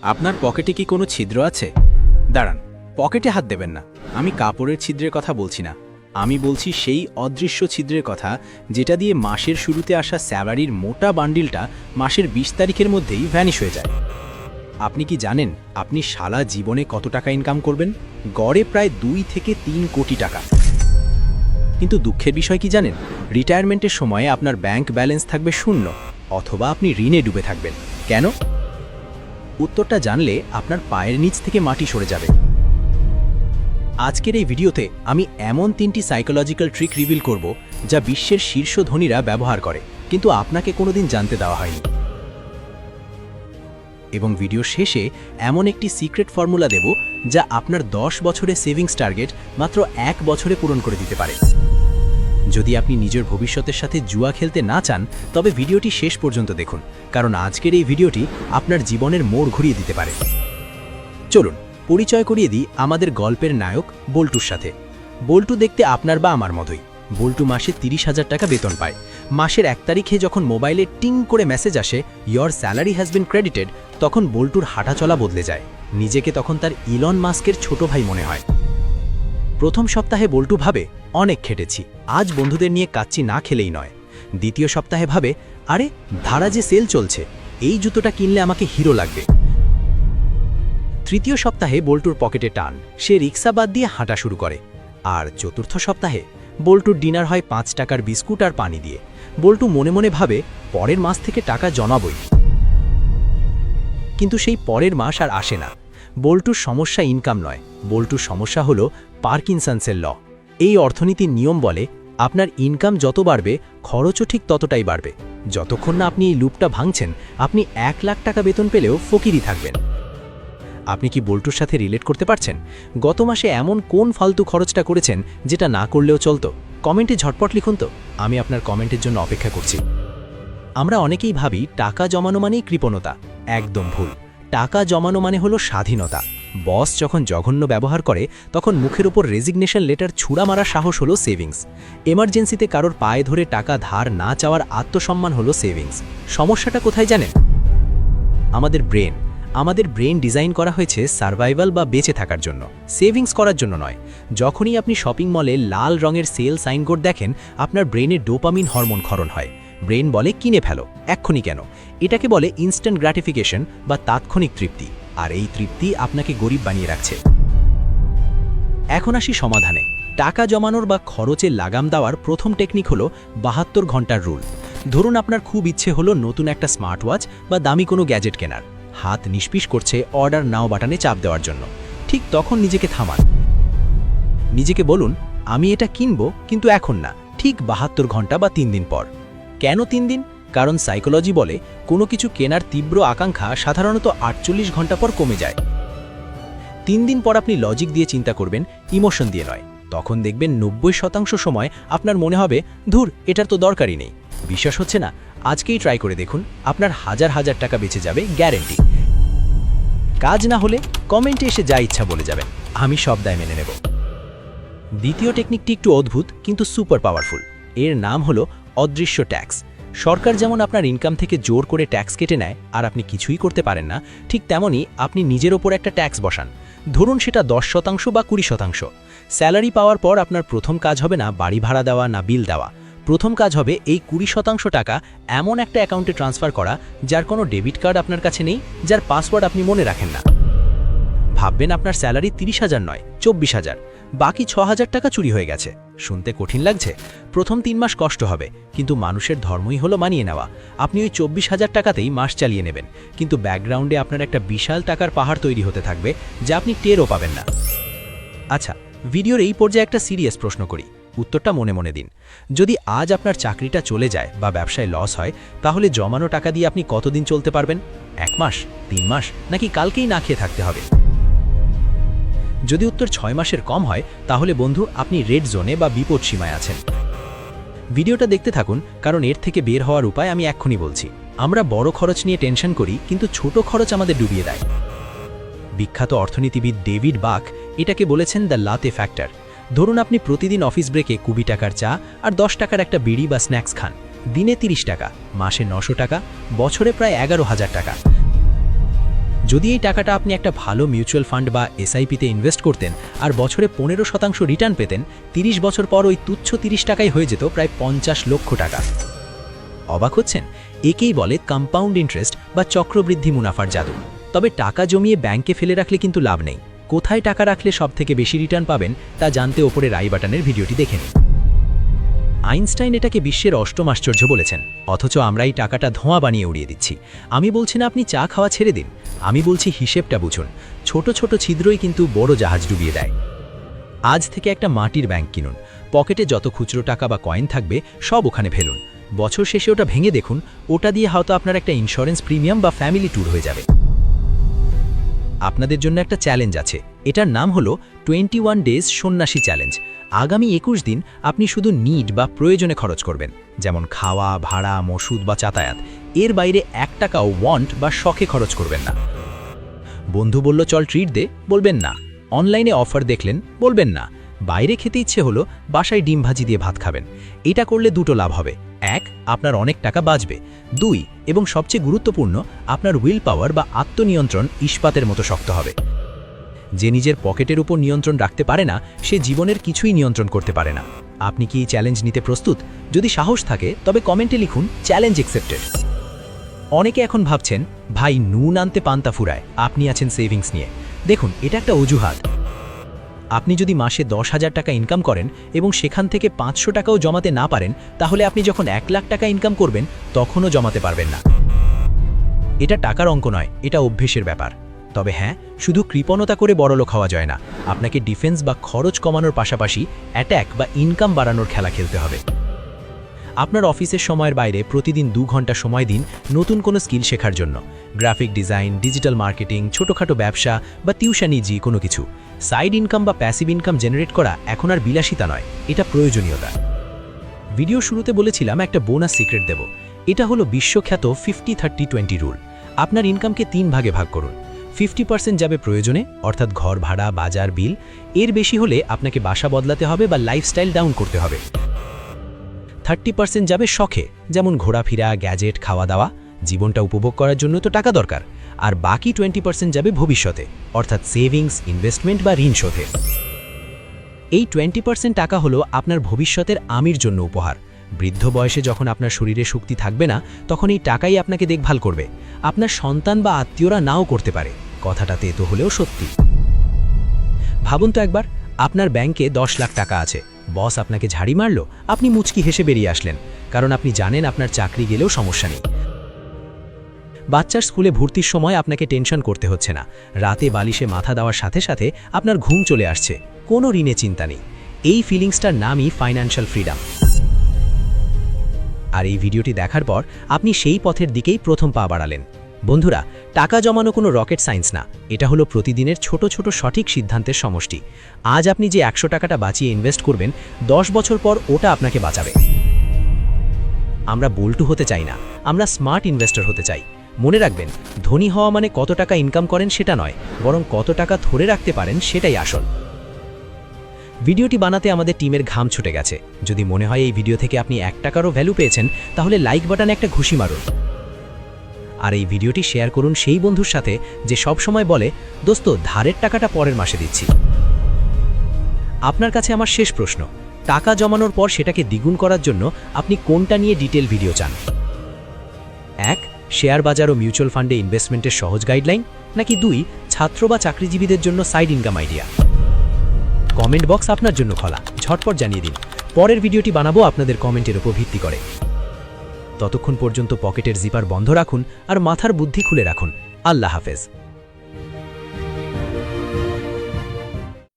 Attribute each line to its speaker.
Speaker 1: আপনার পকেটে কি কোনো ছিদ্র আছে? দাঁড়ান, পকেটে হাত দেবেন না। আমি কাপড়ের ছিদ্রের কথা বলছি না। আমি বলছি সেই অদৃশ্য ছিদ্রের কথা, যেটা দিয়ে মাসের শুরুতে আসা স্যালারির মোটা বান্ডিলটা মাসের ২০ তারিখের মধ্যেই ভ্যানিশ হয়ে যায়। আপনি কি জানেন আপনি সারা জীবনে কত টাকা ইনকাম করবেন? গড়ে প্রায় ২ থেকে ৩ কোটি টাকা। কিন্তু দুঃখের বিষয় কি জানেন? রিটায়ারমেন্টের সময়ে আপনার ব্যাংক ব্যালেন্স থাকবে শূন্য, অথবা আপনি ঋণে ডুবে থাকবেন। কেন? উত্তরটা জানলে আপনার পায়ের নিচ থেকে মাটি সরে যাবে। আজকের এই ভিডিওতে আমি এমন ৩টি সাইকোলজিক্যাল ট্রিক রিভিল করব, যা বিশ্বের শীর্ষ ধনীরা ব্যবহার করে, কিন্তু আপনাকে কোনোদিন জানতে দেওয়া হয়নি। এবং ভিডিও শেষে এমন একটি সিক্রেট ফর্মুলা দেব, যা আপনার ১০ বছরের সেভিংস টার্গেট মাত্র ১ বছরে পূরণ করে দিতে পারে। যদি আপনি নিজের ভবিষ্যতের সাথে জুয়া খেলতে না চান, তবে ভিডিওটি শেষ পর্যন্ত দেখুন, কারণ আজকের এই ভিডিওটি আপনার জীবনের মোড় ঘুরিয়ে দিতে পারে। চলুন পরিচয় করিয়ে দিই আমাদের গল্পের নায়ক বল্টুর সাথে। বল্টু দেখতে আপনার বা আমার মতোই। বল্টু মাসে ৩০,০০০ টাকা বেতন পায়। মাসের ১ তারিখে যখন মোবাইলে টিং করে মেসেজ আসে, your salary has been credited, তখন বল্টুর হাঁটাচলা বদলে যায়। নিজেকে তখন তার ইলন মাস্কের ছোট ভাই মনে হয়। প্রথম সপ্তাহে বল্টু ভাবে, অনেক খেটেছি, আজ বন্ধুদের নিয়ে কাচ্চি না খেলেই নয়। দ্বিতীয় সপ্তাহে ভাবে, আরে ধারা যে সেল চলছে, এই জুতোটা কিনলে আমাকে হিরো লাগবে। তৃতীয় সপ্তাহে বল্টুর পকেটে টান, সে রিক্সা বাদ দিয়ে হাঁটা শুরু করে। আর চতুর্থ সপ্তাহে বল্টুর ডিনার হয় ৫ টাকার বিস্কুট আর পানি দিয়ে। বল্টু মনে মনে ভাবে, পরের মাস থেকে টাকা জমাবই। কিন্তু সেই পরের মাস আর আসে না। বল্টুর সমস্যা ইনকাম নয়, বল্টুর সমস্যা হলো পার্কিনসন্সের ল। এই অর্থনীতির নিয়ম বলে, আপনার ইনকাম যত বাড়বে, খরচও ঠিক ততটাই বাড়বে। যতক্ষণ না আপনি এই লুপটা ভাঙছেন, আপনি ১ লাখ টাকা বেতন পেলেও ফকিরই থাকবেন। আপনি কি বল্টুর সাথে রিলেট করতে পারছেন? গত মাসে এমন কোন ফালতু খরচটা করেছেন, যেটা না করলেও চলতো? কমেন্টে ঝটপট লিখুন তো, আমি আপনার কমেন্টের জন্য অপেক্ষা করছি। আমরা অনেকেই ভাবি টাকা জমানো মানেই কৃপণতা। একদম ভুল। টাকা জমানো মানে হলো স্বাধীনতা। বস যখন জঘন্য ব্যবহার করে, তখন মুখের উপর রেজিগনেশন লেটার ছুঁড়া মারা সাহস হলো সেভিংস। এমার্জেন্সিতে কারোর পায়ে ধরে টাকা ধার না চাওয়ার আত্মসম্মান হলো সেভিংস। সমস্যাটা কোথায় জানেন? আমাদের ব্রেন ডিজাইন করা হয়েছে সার্ভাইভাল বা বেঁচে থাকার জন্য, সেভিংস করার জন্য নয়। যখনই আপনি শপিং মলে লাল রঙের সেল সাইনবোর্ড দেখেন, আপনার ব্রেনে ডোপামিন হরমোন ক্ষরণ হয়। ব্রেন বলে, কিনে ফেলো, এক্ষুনি কেন। এটাকে বলে ইনস্ট্যান্ট গ্র্যাটিফিকেশন বা তাৎক্ষণিক তৃপ্তি। আর এই তৃপ্তি আপনাকে গরিব বানিয়ে রাখছে। এখন আসি সমাধানে। টাকা জমানোর বা খরচে লাগাম দেওয়ার প্রথম টেকনিক হলো ৭২ ঘন্টার রুল। ধরুন আপনার খুব ইচ্ছে হলো নতুন একটা স্মার্ট ওয়াচ বা দামি কোনো গ্যাজেট কেনার। হাত নিষ্পিস করছে অর্ডার নাও বাটনে চাপ দেওয়ার জন্য। ঠিক তখন নিজেকে থামান। নিজেকে বলুন, আমি এটা কিনবো, কিন্তু এখন না, ঠিক ৭২ ঘন্টা বা ৩ দিন পর। কেন ৩ দিন? কারণ সাইকোলজি বলে, কোনো কিছু কেনার তীব্র আকাঙ্ক্ষা সাধারণত ৪৮ ঘন্টা পর কমে যায়। ৩ দিন পর আপনি লজিক দিয়ে চিন্তা করবেন, ইমোশন দিয়ে নয়। তখন দেখবেন ৯০% সময় আপনার মনে হবে, ধুর, এটার তো দরকারই নেই। বিশ্বাস হচ্ছে না? আজকেই ট্রাই করে দেখুন, আপনার হাজার হাজার টাকা বেঁচে যাবে, গ্যারেন্টি। কাজ না হলে কমেন্টে এসে যা ইচ্ছা বলে যাবেন, আমি সব দায় মেনে নেব। দ্বিতীয় টেকনিকটি একটু অদ্ভুত কিন্তু সুপার পাওয়ারফুল। এর নাম হলো অদৃশ্য ট্যাক্স। সরকার যেমন আপনার ইনকাম থেকে জোর করে ট্যাক্স কেটে নেয় আর আপনি কিছুই করতে পারেন না, ঠিক তেমনই আপনি নিজের ওপর একটা ট্যাক্স বসান। ধরুন সেটা ১০% বা ২০%। স্যালারি পাওয়ার পর আপনার প্রথম কাজ হবে না বাড়ি ভাড়া দেওয়া না বিল দেওয়া। প্রথম কাজ হবে এই ২০% টাকা এমন একটা অ্যাকাউন্টে ট্রান্সফার করা, যার কোনো ডেবিট কার্ড আপনার কাছে নেই, যার পাসওয়ার্ড আপনি মনে রাখেন না। ভাববেন আপনার স্যালারি ৩০,০০০ নয়, ২৪,০০০। বাকি ৬,০০০ টাকা চুরি হয়ে গেছে। শুনতে কঠিন লাগছে? প্রথম ৩ মাস কষ্ট হবে, কিন্তু মানুষের ধর্মই হলো মানিয়ে নেওয়া। আপনি ওই ২৪,০০০ টাকাতেই মাস চালিয়ে নেবেন, কিন্তু ব্যাকগ্রাউন্ডে আপনার একটা বিশাল টাকার পাহাড় তৈরি হতে থাকবে, যা আপনি টেরও পাবেন না। আচ্ছা, ভিডিওর এই পর্যায়ে একটা সিরিয়াস প্রশ্ন করি, উত্তরটা মনে মনে দিন। যদি আজ আপনার চাকরিটা চলে যায় বা ব্যবসায় লস হয়, তাহলে জমানো টাকা দিয়ে আপনি কতদিন চলতে পারবেন? ১ মাস, ৩ মাস, নাকি কালকেই না খেয়ে থাকতে হবে? যদি উত্তর ৬ মাসের কম হয়, তাহলে বন্ধু আপনি রেড জোনে বা বিপদ সীমায় আছেন। ভিডিওটা দেখতে থাকুন, কারণ এর থেকে বের হওয়ার উপায় আমি এক্ষুনি বলছি। আমরা বড় খরচ নিয়ে টেনশন করি, কিন্তু ছোট খরচ আমাদের ডুবিয়ে দেয়। বিখ্যাত অর্থনীতিবিদ ডেভিড বাক এটাকে বলেছেন দ্য লাতে ফ্যাক্টর। ধরুন আপনি প্রতিদিন অফিস ব্রেকে ২০ টাকার চা আর ১০ টাকার একটা বিড়ি বা স্ন্যাক্স খান। দিনে ৩০ টাকা, মাসে ৯০০ টাকা, বছরে প্রায় ১১,০০০ টাকা। যদি এই টাকাটা আপনি একটা ভালো মিউচুয়াল ফান্ড বা এসআইপিতে ইনভেস্ট করতেন আর বছরে 15% রিটার্ন পেতেন, 30 বছর পর ওই তুচ্ছ 30 টাকাই হয়ে যেত প্রায় 50 লক্ষ টাকা। অবাক হচ্ছেন? একেই বলে কম্পাউন্ড ইন্টারেস্ট বা চক্রবৃদ্ধি মুনাফার জাদু। তবে টাকা জমিয়ে ব্যাংকে ফেলে রাখলে কিন্তু লাভ নেই। কোথায় টাকা রাখলে সবথেকে বেশি রিটার্ন পাবেন তা জানতে ওপরের আই বাটনের ভিডিওটি দেখে নিন। আইনস্টাইন এটাকে বিশ্বের অষ্টম আশ্চর্য বলেছেন, অথচ আমরা এই টাকাটা ধোঁয়া বানিয়ে উড়িয়ে দিচ্ছি। আমি বলছি না আপনি চা খাওয়া ছেড়ে দিন, আমি বলছি হিসেবটা বুঝুন। ছোট ছোট ছিদ্রই কিন্তু বড় জাহাজ ডুবিয়ে দেয়। আজ থেকে একটা মাটির ব্যাংক কিনুন, পকেটে যত খুচরো টাকা বা কয়েন থাকবে সব ওখানে ফেলুন। বছর শেষে ওটা ভেঙে দেখুন, ওটা দিয়ে হয়তো আপনার একটা ইন্স্যুরেন্স প্রিমিয়াম বা ফ্যামিলি ট্যুর হয়ে যাবে। আপনাদের জন্য একটা চ্যালেঞ্জ আছে, এটার নাম হলো 21 ডেজ সন্ন্যাসী চ্যালেঞ্জ। আগামী 21 দিন আপনি শুধু নিড বা প্রয়োজনে খরচ করবেন, যেমন খাওয়া, ভাড়া, ওষুধ বা যাতায়াত। এর বাইরে 1 টাকাও ওয়ান্ট বা শখে খরচ করবেন না। বন্ধু বলল চল ট্রিট দে, বলবেন না। অনলাইনে অফার দেখলেন, বলবেন না। বাইরে খেতে ইচ্ছে হলো, বাসায় ডিম ভাজি দিয়ে ভাত খাবেন। এটা করলে দুটো লাভ হবে, 1, আপনার অনেক টাকা বাঁচবে, 2, এবং সবচেয়ে গুরুত্বপূর্ণ, আপনার উইল পাওয়ার বা আত্মনিয়ন্ত্রণ ইস্পাতের মতো শক্ত হবে। যে নিজের পকেটের উপর নিয়ন্ত্রণ রাখতে পারে না, সে জীবনের কিছুই নিয়ন্ত্রণ করতে পারে না। আপনি কি এই চ্যালেঞ্জ নিতে প্রস্তুত? যদি সাহস থাকে তবে কমেন্টে লিখুন চ্যালেঞ্জ অ্যাকসেপ্টেড। অনেকে এখন ভাবছেন, ভাই নুন আনতে পান্তা ফুরায়, আপনি আছেন সেভিংস নিয়ে। দেখুন, এটা একটা অজুহাত। আপনি যদি মাসে 10,000 টাকা ইনকাম করেন এবং সেখান থেকে 500 টাকাও জমাতে না পারেন, তাহলে আপনি যখন 1 লাখ টাকা ইনকাম করবেন তখনও জমাতে পারবেন না। এটা টাকার অঙ্ক নয়, এটা অভ্যেসের ব্যাপার। তবে হ্যাঁ, শুধু কৃপণতা করে বড়লোক হওয়া যায় না। আপনাকে ডিফেন্স বা খরচ কমানোর পাশাপাশি অ্যাট্যাক বা ইনকাম বাড়ানোর খেলা খেলতে হবে। আপনার অফিসের সময়ের বাইরে প্রতিদিন 2 ঘন্টা সময় দিন নতুন কোনো স্কিল শেখার জন্য। গ্রাফিক ডিজাইন, ডিজিটাল মার্কেটিং, ছোটোখাটো ব্যবসা বা টিউশনি, কোনো কিছু। সাইড ইনকাম বা প্যাসিভ ইনকাম জেনারেট করা এখন আর বিলাসিতা নয়, এটা প্রয়োজনীয়তা। ভিডিও শুরুতে বলেছিলাম একটা বোনাস সিক্রেট দেব। এটা হলো বিশ্বখ্যাত 50-30-20 রুল। আপনার ইনকামকে 3 ভাগে ভাগ করুন। 50% যাবে প্রয়োজনে, অর্থাৎ ঘর ভাড়া, বাজার, বিল। এর বেশি হলে আপনাকে বাসা বদলাতে হবে বা লাইফস্টাইল ডাউন করতে হবে। 30% যাবে শখে, যেমন ঘোরাফেরা, গ্যাজেট, খাওয়া দাওয়া। জীবনটা উপভোগ করার জন্য তো টাকা দরকার। আর বাকি 20% যাবে ভবিষ্যতে, অর্থাৎ সেভিংস, ইনভেস্টমেন্ট বা ঋণ শোধে। এই 20% টাকা হলো আপনার ভবিষ্যতের আমির জন্য উপহার। বৃদ্ধ বয়সে যখন আপনার শরীরে শক্তি থাকবে না, তখন এই টাকাই আপনাকে দেখভাল করবে। আপনার সন্তান বা আত্মীয়রা নাও করতে পারে, কথাটা তেতো হলেও সত্যি। ভাবুন তো একবার, আপনার ব্যাংকে 10 লাখ টাকা আছে, বস আপনাকে ঝাড়ি মারল, আপনি মুচকি হেসে বেরিয়ে আসলেন, কারণ আপনি জানেন আপনার চাকরি গেলেও সমস্যা নেই। বাচ্চার স্কুলে ভর্তির সময় আপনাকে টেনশন করতে হচ্ছে না। রাতে বালিশে মাথা দেওয়ার সাথে সাথে আপনার ঘুম চলে আসছে, কোনো ঋণে চিন্তা নেই। এই ফিলিংসটার নামই ফাইন্যান্সিয়াল ফ্রিডম। আর এই ভিডিওটি দেখার পর আপনি সেই পথের দিকেই প্রথম পা বাড়ালেন। বন্ধুরা, টাকা জমানো কোনো রকেট সায়েন্স না, এটা হলো প্রতিদিনের ছোট ছোট সঠিক সিদ্ধান্তের সমষ্টি। আজ আপনি যে 100 টাকাটা বাঁচিয়ে ইনভেস্ট করবেন, 10 বছর পর ওটা আপনাকে বাঁচাবে। আমরা বল্টু হতে চাই না, আমরা স্মার্ট ইনভেস্টর হতে চাই। মনে রাখবেন, ধনী হওয়া মানে কত টাকা ইনকাম করেন সেটা নয়, বরং কত টাকা ধরে রাখতে পারেন সেটাই আসল। ভিডিওটি বানাতে আমাদের টিমের ঘাম ছুটে গেছে। যদি মনে হয় এই ভিডিও থেকে আপনি 1 টাকারও ভ্যালু পেয়েছেন, তাহলে লাইক বাটনে একটা ঘুষি মারুন। আর এই ভিডিওটি শেয়ার করুন সেই বন্ধুর সাথে যে সব সময় বলে, দোস্ত ধারের টাকাটা পরের মাসে দিচ্ছি। আপনার কাছে আমার শেষ প্রশ্ন, টাকা জমানোর পর সেটাকে দ্বিগুণ করার জন্য আপনি কোনটা নিয়ে ডিটেল ভিডিও চান? 1, শেয়ার বাজার ও মিউচুয়াল ফান্ডে ইনভেস্টমেন্টের সহজ গাইডলাইন, নাকি 2, ছাত্র বা চাকরিজীবীদের জন্য side income idea? Comment box আপনার জন্য খোলা, ঝটপট জানিয়ে দিন। পরের ভিডিওটি বানাবো আপনাদের কমেন্টের উপর ভিত্তি করে। ততক্ষণ পর্যন্ত পকেটের জিপার বন্ধ রাখুন আর মাথার বুদ্ধি খুলে রাখুন। আল্লাহ হাফেজ।